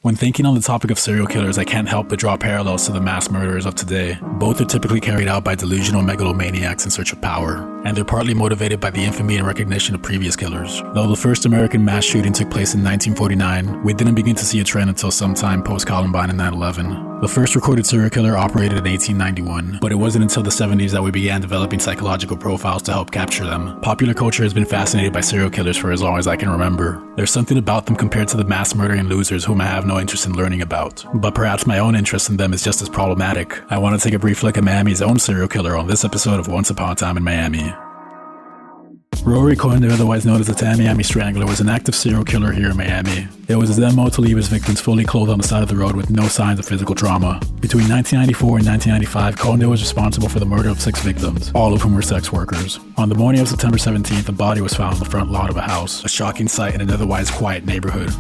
When thinking on the topic of serial killers, I can't help but draw parallels to the mass murderers of today. Both are typically carried out by delusional megalomaniacs in search of power, and they're partly motivated by the infamy and recognition of previous killers. Though the first American mass shooting took place in 1949, we didn't begin to see a trend until sometime post-Columbine and 9/11. The first recorded serial killer operated in 1891, but it wasn't until the 70s that we began developing psychological profiles to help capture them. Popular culture has been fascinated by serial killers for as long as I can remember. There's something about them compared to the mass murdering losers whom I have no interest in learning about. But perhaps my own interest in them is just as problematic. I want to take a brief look at Miami's own serial killer on this episode of Once Upon a Time in Miami. Rory Conde, otherwise known as the Tamiami Strangler, was an active serial killer here in Miami. It was his MO to leave his victims fully clothed on the side of the road with no signs of physical trauma. Between 1994 and 1995, Conde was responsible for the murder of 6 victims, all of whom were sex workers. On the morning of September 17th, a body was found on the front lawn of a house, a shocking sight in an otherwise quiet neighborhood.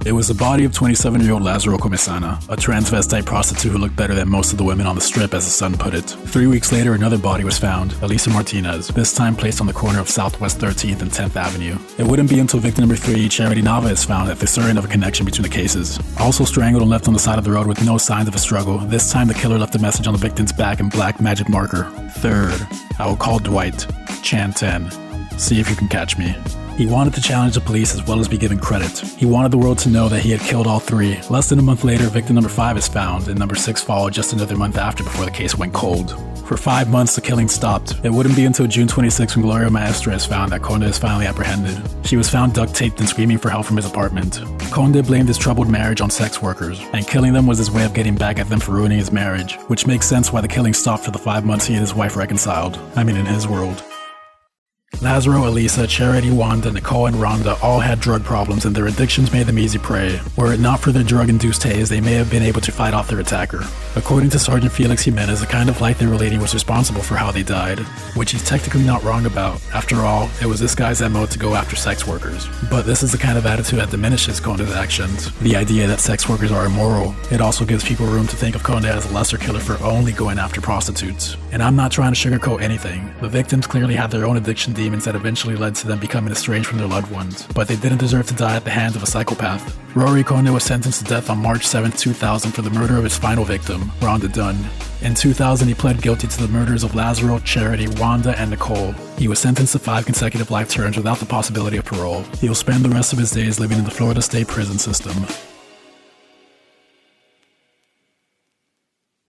It was the body of 27-year-old Lazaro Comesana, a transvestite prostitute who looked better than most of the women on the strip, as the Sun put it. 3 weeks later, another body was found, Elisa Martinez, this time placed on the corner of Southwest 13th and 10th Avenue. It wouldn't be until victim number 3, Charity Nava, is found that there's certain of a connection between the cases. Also strangled and left on the side of the road with no signs of a struggle, this time the killer left a message on the victim's back in black magic marker. 3rd, I will call Dwight. Chan 10. See if you can catch me. He wanted to challenge the police as well as be given credit. He wanted the world to know that he had killed all 3. Less than a month later, victim number 5 is found, and number 6 followed just another month after before the case went cold. For 5 months, the killing stopped. It wouldn't be until June 26 when Gloria Maestra is found that Conde is finally apprehended. She was found duct-taped and screaming for help from his apartment. Conde blamed his troubled marriage on sex workers, and killing them was his way of getting back at them for ruining his marriage, which makes sense why the killing stopped for the 5 months he and his wife reconciled. I mean, in his world. Lazaro, Elisa, Charity, Wanda, Nicole, and Rhonda all had drug problems, and their addictions made them easy prey. Were it not for their drug-induced haze, they may have been able to fight off their attacker. According to Sergeant Felix Jimenez, the kind of life they were leading was responsible for how they died, which he's technically not wrong about. After all, it was this guy's MO to go after sex workers. But this is the kind of attitude that diminishes Conde's actions. The idea that sex workers are immoral. It also gives people room to think of Conde as a lesser killer for only going after prostitutes. And I'm not trying to sugarcoat anything. The victims clearly had their own addiction demons that eventually led to them becoming estranged from their loved ones, but they didn't deserve to die at the hands of a psychopath. Rory Conde was sentenced to death on March 7, 2000 for the murder of his final victim, Rhonda Dunn. In 2000, he pled guilty to the murders of Lazaro, Charity, Wanda, and Nicole. He was sentenced to 5 consecutive life terms without the possibility of parole. He will spend the rest of his days living in the Florida State prison system.